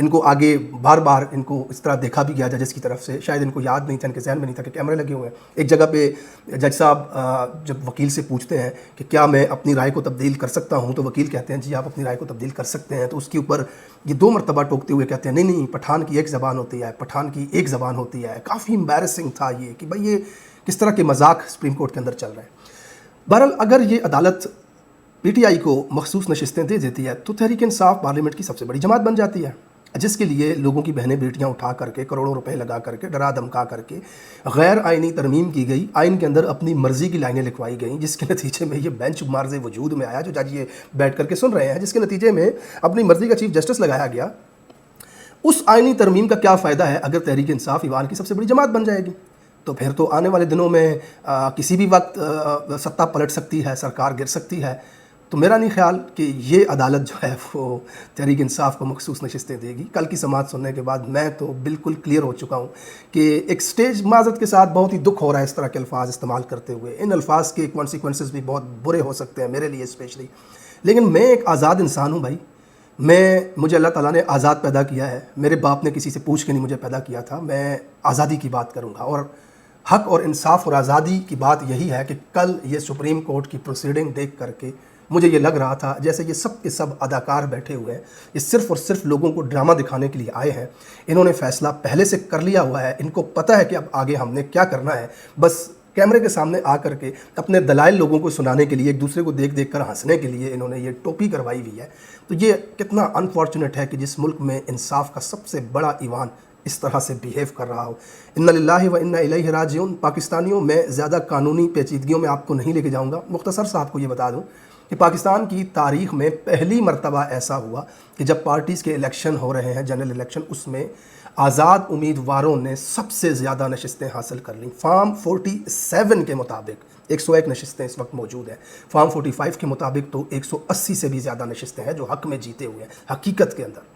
ان کو آگے بار بار ان کو اس طرح دیکھا بھی گیا ججز کی طرف سے، شاید ان کو یاد نہیں تھا، ان کے ذہن میں نہیں تھا کہ کیمرے لگے ہوئے ہیں۔ ایک جگہ پہ جج صاحب جب وکیل سے پوچھتے ہیں کہ کیا میں اپنی رائے کو تبدیل کر سکتا ہوں، تو وکیل کہتے ہیں جی آپ اپنی رائے کو تبدیل کر سکتے ہیں، تو اس کے اوپر یہ 2 مرتبہ ٹوکتے ہوئے کہتے ہیں نہیں نہیں، پٹھان کی ایک زبان ہوتی ہے، پٹھان کی ایک زبان ہوتی ہے۔ کافی امبیرسنگ تھا یہ کہ بھائی یہ کس طرح کے مذاق سپریم کورٹ کے اندر چل رہے ہیں۔ بہرحال اگر یہ عدالت پی ٹی آئی کو مخصوص نشستیں دے دیتی ہے تو تحریک انصاف پارلیمنٹ کی سب سے بڑی جماعت بن جاتی ہے، جس کے لیے لوگوں کی بہنیں بیٹیاں اٹھا کر کے، کروڑوں روپے لگا کر کے، ڈرا دھمکا کر کے غیر آئینی ترمیم کی گئی، آئین کے اندر اپنی مرضی کی لائنیں لکھوائی گئیں، جس کے نتیجے میں یہ بینچ مارز وجود میں آیا جو جج یہ بیٹھ کر کے سن رہے ہیں، جس کے نتیجے میں اپنی مرضی کا چیف جسٹس لگایا گیا۔ اس آئینی ترمیم کا کیا فائدہ ہے اگر تحریک انصاف ایوان کی سب سے بڑی جماعت بن جائے گی؟ تو پھر تو آنے والے دنوں میں کسی بھی وقت ستہ پلٹ سکتی ہے، سرکار گر سکتی ہے۔ تو میرا نہیں خیال کہ یہ عدالت جو ہے وہ تحریک انصاف کو مخصوص نشستیں دے گی۔ کل کی سماعت سننے کے بعد میں تو بالکل کلیئر ہو چکا ہوں کہ ایک سٹیج معذرت کے ساتھ بہت ہی دکھ ہو رہا ہے اس طرح کے الفاظ استعمال کرتے ہوئے۔ ان الفاظ کے کانسیکوینسز بھی بہت برے ہو سکتے ہیں میرے لیے اسپیشلی، لیکن میں ایک آزاد انسان ہوں بھائی، مجھے اللہ تعالیٰ نے آزاد پیدا کیا ہے، میرے باپ نے کسی سے پوچھ کے نہیں مجھے پیدا کیا تھا، میں آزادی کی بات کروں گا، اور حق اور انصاف اور آزادی کی بات یہی ہے کہ کل یہ سپریم کورٹ کی پروسیڈنگ دیکھ کر کے مجھے یہ لگ رہا تھا جیسے یہ سب کے سب اداکار بیٹھے ہوئے ہیں، یہ صرف اور صرف لوگوں کو ڈرامہ دکھانے کے لیے آئے ہیں، انہوں نے فیصلہ پہلے سے کر لیا ہوا ہے، ان کو پتہ ہے کہ اب آگے ہم نے کیا کرنا ہے، بس کیمرے کے سامنے آ کر کے اپنے دلائل لوگوں کو سنانے کے لیے، ایک دوسرے کو دیکھ دیکھ کر ہنسنے کے لیے انہوں نے یہ ٹوپی کروائی ہوئی ہے۔ تو یہ کتنا انفارچونیٹ ہے کہ جس ملک میں انصاف کا سب سے بڑا ایوان اس طرح سے بیہیو کر رہا ہو۔ انا للہ و انا الیہ راجعون۔ پاکستانیوں، میں زیادہ قانونی پیچیدگیوں میں آپ کو نہیں لے کے جاؤں گا، مختصر سا آپ کو یہ بتا دوں کہ پاکستان کی تاریخ میں پہلی مرتبہ ایسا ہوا کہ جب پارٹیز کے الیکشن ہو رہے ہیں، جنرل الیکشن، اس میں آزاد امیدواروں نے سب سے زیادہ نشستیں حاصل کر لیں۔ فارم 47 کے مطابق 101 نشستیں اس وقت موجود ہیں، فارم 45 کے مطابق تو 180 سے بھی زیادہ نشستیں ہیں جو حق میں جیتے ہوئے ہیں۔ حقیقت کے اندر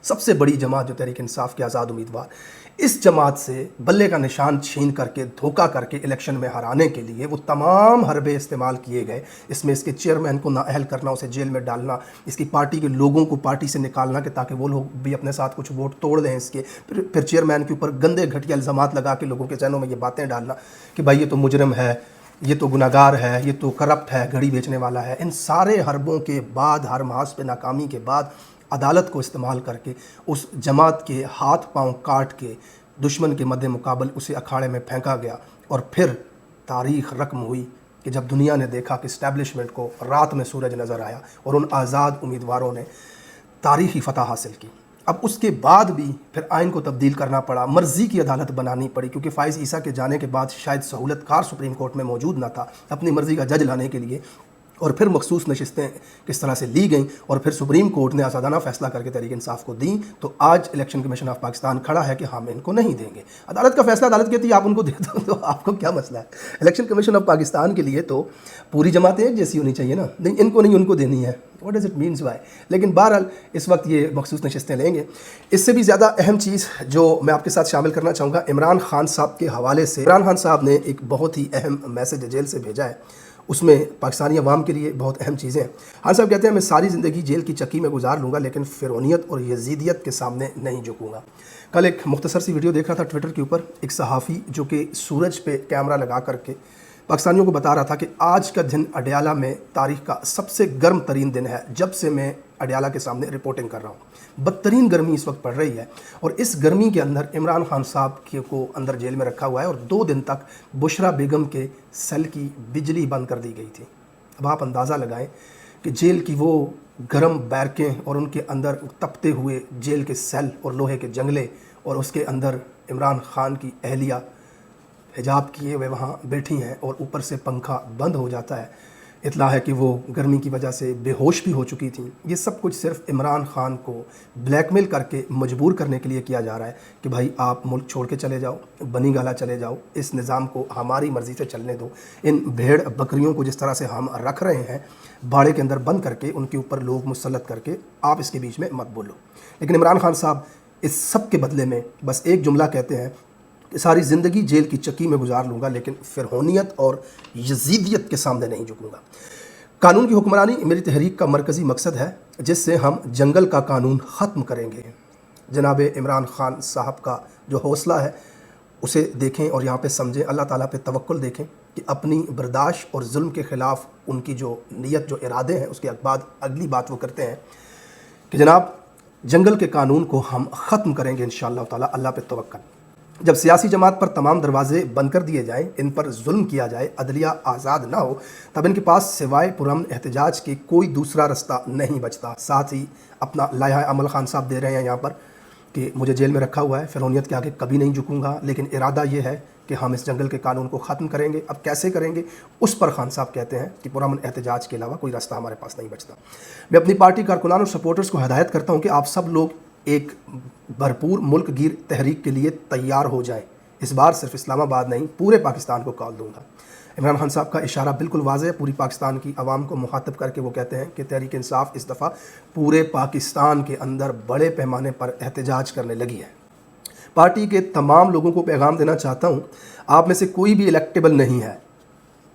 سب سے بڑی جماعت جو تحریک انصاف کے آزاد امیدوار، اس جماعت سے بلے کا نشان چھین کر کے، دھوکہ کر کے الیکشن میں ہرانے کے لیے وہ تمام حربے استعمال کیے گئے۔ اس میں اس کے چیئرمین کو نااہل کرنا، اسے جیل میں ڈالنا، اس کی پارٹی کے لوگوں کو پارٹی سے نکالنا کہ تاکہ وہ لوگ بھی اپنے ساتھ کچھ ووٹ توڑ دیں اس کے، پھر چیئرمین کے اوپر گندے گھٹیا الزامات لگا کے لوگوں کے ذہنوں میں یہ باتیں ڈالنا کہ بھائی یہ تو مجرم ہے، یہ تو گناہگار ہے، یہ تو کرپٹ ہے، گھڑی بیچنے والا ہے۔ ان سارے حربوں کے بعد، ہر محاذ پہ ناکامی کے بعد، عدالت کو استعمال کر کے اس جماعت کے ہاتھ پاؤں کاٹ کے دشمن کے مد مقابل اسے اکھاڑے میں پھینکا گیا، اور پھر تاریخ رقم ہوئی کہ جب دنیا نے دیکھا کہ اسٹیبلشمنٹ کو رات میں سورج نظر آیا اور ان آزاد امیدواروں نے تاریخی فتح حاصل کی۔ اب اس کے بعد بھی پھر آئین کو تبدیل کرنا پڑا، مرضی کی عدالت بنانی پڑی، کیونکہ فائز عیسیٰ کے جانے کے بعد شاید سہولت کار سپریم کورٹ میں موجود نہ تھا اپنی مرضی کا جج لانے کے لیے، اور پھر مخصوص نشستیں کس طرح سے لی گئیں، اور پھر سپریم کورٹ نے آزادانہ فیصلہ کر کے تحریک انصاف کو دیں، تو آج الیکشن کمیشن آف پاکستان کھڑا ہے کہ ہم ان کو نہیں دیں گے۔ عدالت کا فیصلہ عدالت کہتی ہے آپ ان کو دے دو، تو آپ کو کیا مسئلہ ہے؟ الیکشن کمیشن آف پاکستان کے لیے تو پوری جماعتیں ایک جیسی ہونی چاہیے نا، نہیں ان کو نہیں، ان کو دینی ہے۔ What does it means why? لیکن بہرحال اس وقت یہ مخصوص نشستیں لیں گے۔ اس سے بھی زیادہ اہم چیز جو میں آپ کے ساتھ شامل کرنا چاہوں گا، عمران خان صاحب کے حوالے سے، عمران خان صاحب نے ایک بہت ہی اہم میسج جیل سے بھیجا ہے، اس میں پاکستانی عوام کے لیے بہت اہم چیزیں ہیں۔ خان صاحب کہتے ہیں میں ساری زندگی جیل کی چکی میں گزار لوں گا لیکن فرعونیت اور یزیدیت کے سامنے نہیں جھکوں گا۔ کل ایک مختصر سی ویڈیو دیکھ رہا تھا ٹویٹر کے اوپر، ایک صحافی جو کہ سورج پہ کیمرہ لگا کر کے پاکستانیوں کو بتا رہا تھا کہ آج کا دن اڈیالہ میں تاریخ کا سب سے گرم ترین دن ہے جب سے میں اڈیالہ کے سامنے رپورٹنگ کر رہا ہوں۔ بدترین گرمی اس وقت پڑ رہی ہے، اور اس گرمی کے اندر عمران خان صاحب کو اندر جیل میں رکھا ہوا ہے، اور 2 دن تک بشرا بیگم کے سیل کی بجلی بند کر دی گئی تھی۔ اب آپ اندازہ لگائیں کہ جیل کی وہ گرم بیرکیں اور ان کے اندر تپتے ہوئے جیل کے سیل اور لوہے کے جنگلے، اور اس کے اندر عمران خان کی اہلیہ حجاب کیے ہوئے وہاں بیٹھی ہیں، اور اوپر سے پنکھا بند ہو جاتا ہے۔ اطلاع ہے کہ وہ گرمی کی وجہ سے بے ہوش بھی ہو چکی تھیں۔ یہ سب کچھ صرف عمران خان کو بلیک میل کر کے مجبور کرنے کے لیے کیا جا رہا ہے کہ بھائی آپ ملک چھوڑ کے چلے جاؤ، بنی گالا چلے جاؤ، اس نظام کو ہماری مرضی سے چلنے دو۔ ان بھیڑ بکریوں کو جس طرح سے ہم رکھ رہے ہیں باڑے کے اندر بند کر کے، ان کے اوپر لوگ مسلط کر کے، آپ اس کے بیچ میں مت بولو۔ لیکن عمران خان صاحب اس سب کے بدلے میں بس ایک جملہ کہتے ہیں کہ ساری زندگی جیل کی چکی میں گزار لوں گا لیکن فرعونیت اور یزیدیت کے سامنے نہیں جھکوں گا۔ قانون کی حکمرانی میری تحریک کا مرکزی مقصد ہے، جس سے ہم جنگل کا قانون ختم کریں گے۔ جناب عمران خان صاحب کا جو حوصلہ ہے اسے دیکھیں اور یہاں پہ سمجھیں، اللہ تعالیٰ پہ توکل دیکھیں کہ اپنی برداشت اور ظلم کے خلاف ان کی جو نیت، جو ارادے ہیں، اس کے بعد اگلی بات وہ کرتے ہیں کہ جناب جنگل کے قانون کو ہم ختم کریں گے انشاءاللہ تعالیٰ، اللہ پہ توکل۔ جب سیاسی جماعت پر تمام دروازے بند کر دیے جائیں، ان پر ظلم کیا جائے، عدلیہ آزاد نہ ہو، تب ان کے پاس سوائے پرامن احتجاج کے کوئی دوسرا رستہ نہیں بچتا۔ ساتھ ہی اپنا لائحہ عمل خان صاحب دے رہے ہیں یہاں پر کہ مجھے جیل میں رکھا ہوا ہے، فرعونیت کے آگے کبھی نہیں جھکوں گا، لیکن ارادہ یہ ہے کہ ہم اس جنگل کے قانون کو ختم کریں گے۔ اب کیسے کریں گے اس پر خان صاحب کہتے ہیں کہ پرامن احتجاج کے علاوہ کوئی راستہ ہمارے پاس نہیں بچتا۔ میں اپنی پارٹی کارکنان اور سپورٹرز کو ہدایت کرتا ہوں کہ آپ سب لوگ ایک بھرپور ملک گیر تحریک کے لیے تیار ہو جائیں۔ اس بار صرف اسلام آباد نہیں، پورے پاکستان کو کال دوں گا۔ عمران خان صاحب کا اشارہ بالکل واضح ہے، پوری پاکستان کی عوام کو مخاطب کر کے وہ کہتے ہیں کہ تحریک انصاف اس دفعہ پورے پاکستان کے اندر بڑے پیمانے پر احتجاج کرنے لگی ہے۔ پارٹی کے تمام لوگوں کو پیغام دینا چاہتا ہوں، آپ میں سے کوئی بھی الیکٹیبل نہیں ہے،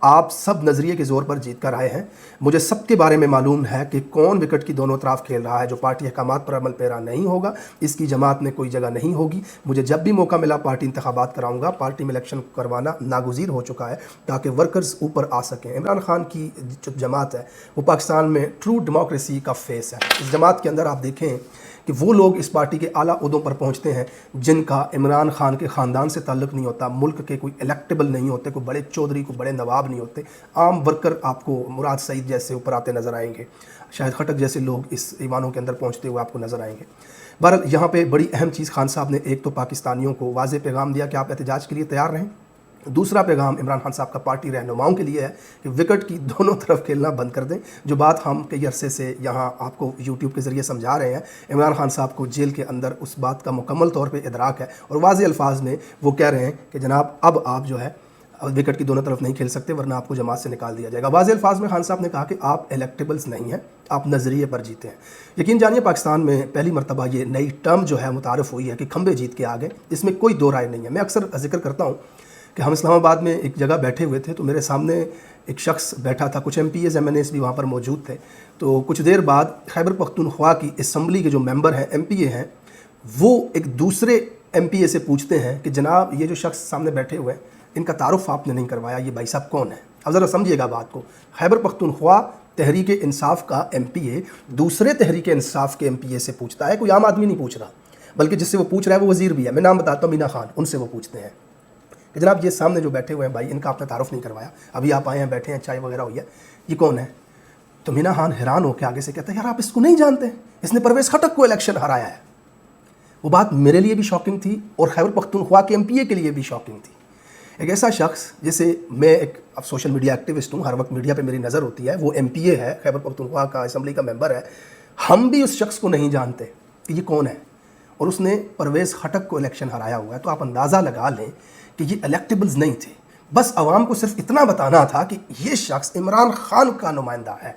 آپ سب نظریے کے زور پر جیت کر آئے ہیں۔ مجھے سب کے بارے میں معلوم ہے کہ کون وکٹ کی دونوں طرف کھیل رہا ہے۔ جو پارٹی احکامات پر عمل پیرا نہیں ہوگا، اس کی جماعت میں کوئی جگہ نہیں ہوگی۔ مجھے جب بھی موقع ملا پارٹی انتخابات کراؤں گا۔ پارٹی میں الیکشن کروانا ناگزیر ہو چکا ہے تاکہ ورکرز اوپر آ سکیں۔ عمران خان کی جو جماعت ہے وہ پاکستان میں ٹرو ڈیموکریسی کا فیس ہے۔ اس جماعت کے اندر آپ دیکھیں کہ وہ لوگ اس پارٹی کے اعلیٰ عہدوں پر پہنچتے ہیں جن کا عمران خان کے خاندان سے تعلق نہیں ہوتا، ملک کے کوئی الیکٹیبل نہیں ہوتے، کوئی بڑے چودھری، کوئی بڑے نواب نہیں ہوتے۔ عام ورکر آپ کو مراد سعید جیسے اوپر آتے نظر آئیں گے، شاہد خٹک جیسے لوگ اس ایوانوں کے اندر پہنچتے ہوئے آپ کو نظر آئیں گے۔ بہرحال یہاں پہ بڑی اہم چیز خان صاحب نے ایک تو پاکستانیوں کو واضح پیغام دیا کہ آپ احتجاج کے لیے تیار رہیں۔ دوسرا پیغام عمران خان صاحب کا پارٹی رہنماؤں کے لیے ہے کہ وکٹ کی دونوں طرف کھیلنا بند کر دیں۔ جو بات ہم کئی عرصے سے یہاں آپ کو یوٹیوب کے ذریعے سمجھا رہے ہیں، عمران خان صاحب کو جیل کے اندر اس بات کا مکمل طور پہ ادراک ہے اور واضح الفاظ میں وہ کہہ رہے ہیں کہ جناب اب آپ جو ہے وکٹ کی دونوں طرف نہیں کھیل سکتے ورنہ آپ کو جماعت سے نکال دیا جائے گا۔ واضح الفاظ میں خان صاحب نے کہا کہ آپ الیکٹیبلز نہیں ہیں، آپ نظریے پر جیتے ہیں۔ یقین جانیے پاکستان میں پہلی مرتبہ یہ نئی ٹرم جو ہے متعارف ہوئی ہے کہ کھمبے جیت کے آگے، اس میں کوئی دو رائے نہیں ہے۔ میں اکثر ذکر کرتا ہوں کہ ہم اسلام آباد میں ایک جگہ بیٹھے ہوئے تھے تو میرے سامنے ایک شخص بیٹھا تھا، کچھ MPs MNAs بھی وہاں پر موجود تھے۔ تو کچھ دیر بعد خیبر پختونخوا کی اسمبلی کے جو ممبر ہیں، MPA ہیں، وہ ایک دوسرے MPA سے پوچھتے ہیں کہ جناب یہ جو شخص سامنے بیٹھے ہوئے ہیں ان کا تعارف آپ نے نہیں کروایا، یہ بھائی صاحب کون ہیں؟ اب ذرا سمجھیے گا بات کو۔ خیبر پختونخوا تحریک انصاف کا MPA دوسرے تحریک انصاف کے MPA سے پوچھتا ہے، کوئی عام آدمی نہیں پوچھ رہا، بلکہ جس سے وہ پوچھ رہا ہے وہ وزیر بھی ہے، میں نام بتاتا ہوں، مینا خان، ان سے وہ پوچھتے ہیں کہ جناب یہ سامنے جو بیٹھے ہوئے ہیں بھائی، ان کا آپ نے تعارف نہیں کروایا، ابھی آپ آئے ہیں، بیٹھے ہیں، چائے وغیرہ ہوئی ہے، یہ کون ہے؟ تو مینا خان حیران ہو کے آگے سے کہتا ہے یار آپ اس کو نہیں جانتے، اس نے پرویز خٹک کو الیکشن ہرایا ہے۔ وہ بات میرے لیے بھی شاکنگ تھی اور خیبر پختونخوا کے MPA کے لیے بھی شاکنگ تھی۔ ایک ایسا شخص جسے میں ایک اب سوشل میڈیا ایکٹیوسٹ ہوں، ہر وقت میڈیا پہ میری نظر ہوتی ہے، وہ MPA ہے، خیبر پختونخوا کا اسمبلی کا ممبر ہے، ہم بھی اس شخص کو نہیں جانتے کہ یہ کون ہے اور اس نے پرویز خٹک کو الیکشن ہرایا ہوا ہے۔ تو آپ اندازہ لگا لیں کہ یہ الیکٹیبلز نہیں تھے، بس عوام کو صرف اتنا بتانا تھا کہ یہ شخص عمران خان کا نمائندہ ہے،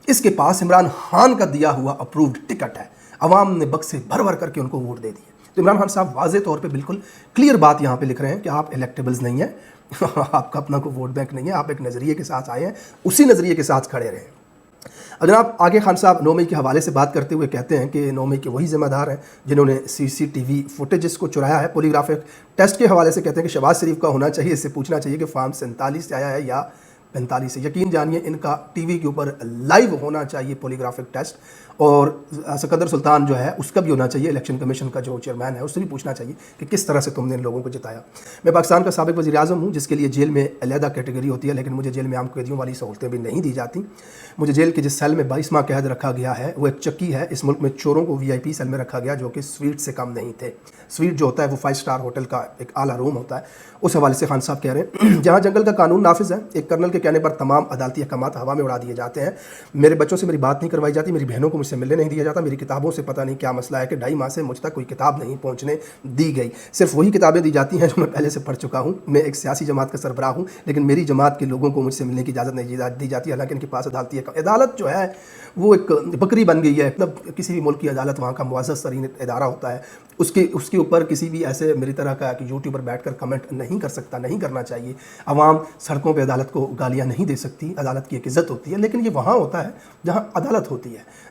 اس کے پاس عمران خان کا دیا ہوا اپرووڈ ٹکٹ ہے، عوام نے بکسے بھر بھر کر کے ان کو ووٹ دے دیے۔ تو عمران خان صاحب واضح طور پہ بالکل کلیئر بات یہاں پہ لکھ رہے ہیں کہ آپ الیکٹیبلز نہیں ہیں، آپ کا اپنا کوئی ووٹ بینک نہیں ہے، آپ ایک نظریے کے ساتھ آئے ہیں، اسی نظریے کے ساتھ کھڑے رہیں۔ اب جناب آگے خان صاحب 9 مئی کے حوالے سے بات کرتے ہوئے کہتے ہیں کہ 9 مئی کے وہی ذمہ دار ہیں جنہوں نے CCTV فوٹیجز کو چرایا ہے۔ پولیگرافک ٹیسٹ کے حوالے سے کہتے ہیں کہ شہباز شریف کا ہونا چاہیے، اس سے پوچھنا چاہیے کہ فارم 47 سے آیا ہے یا 45 سے۔ یقین جانیے ان کا ٹی وی کے اوپر لائیو ہونا چاہیے پولیگرافک ٹیسٹ، اور سکندر سلطان جو ہے اس کا بھی ہونا چاہیے، الیکشن کمیشن کا جو چیئرمین ہے اس سے بھی پوچھنا چاہیے کہ کس طرح سے تم نے ان لوگوں کو جتایا۔ میں پاکستان کا سابق وزیر اعظم ہوں جس کے لیے جیل میں علیحدہ کیٹیگری ہوتی ہے، لیکن مجھے جیل میں عام قیدیوں والی سہولتیں بھی نہیں دی جاتی۔ مجھے جیل کے جس سیل میں 22 ماہ قید رکھا گیا ہے وہ ایک چکی ہے۔ اس ملک میں چوروں کو VIP سیل میں رکھا گیا جو کہ سویٹ سے کم نہیں تھے۔ سویٹ جو ہوتا ہے وہ 5 اسٹار ہوٹل کا ایک اعلیٰ روم ہوتا ہے۔ اس حوالے سے خان صاحب کہہ رہے ہیں جہاں جنگل کا قانون نافذ ہے، ایک کرنل کے کہنے پر تمام عدالتی احکامات ہوا میں اڑا دیے جاتے ہیں، میرے بچوں سے میری بات نہیں کروائی جاتی، میری بہنوں کو مجھ سے ملنے نہیں دیا جاتا، میری کتابوں سے پتہ نہیں کیا مسئلہ ہے کہ 2.5 ماہ سے مجھ تک کوئی کتاب نہیں پہنچنے دی گئی، صرف وہی کتابیں دی جاتی ہیں جو میں پہلے سے پڑھ چکا ہوں۔ میں ایک سیاسی جماعت کا سربراہ ہوں لیکن میری جماعت کے لوگوں کو مجھ سے ملنے کی اجازت نہیں دی جاتی، حالانکہ ان کے پاس عدالت جو ہے وہ ایک بکری بن گئی ہے۔ مطلب کسی بھی ملک کی عدالت وہاں کا معزز ترین ادارہ ہوتا ہے، اس کے اوپر کسی بھی ایسے میری طرح کا کہ یوٹیوب پر بیٹھ کر کمنٹ نہیں کر سکتا، نہیں کرنا چاہیے۔ عوام سڑکوں پہ عدالت کو گالیاں نہیں دے سکتی، عدالت کی ایک عزت ہوتی ہے، لیکن یہ وہاں ہوتا ہے جہاں عدالت ہوتی ہے،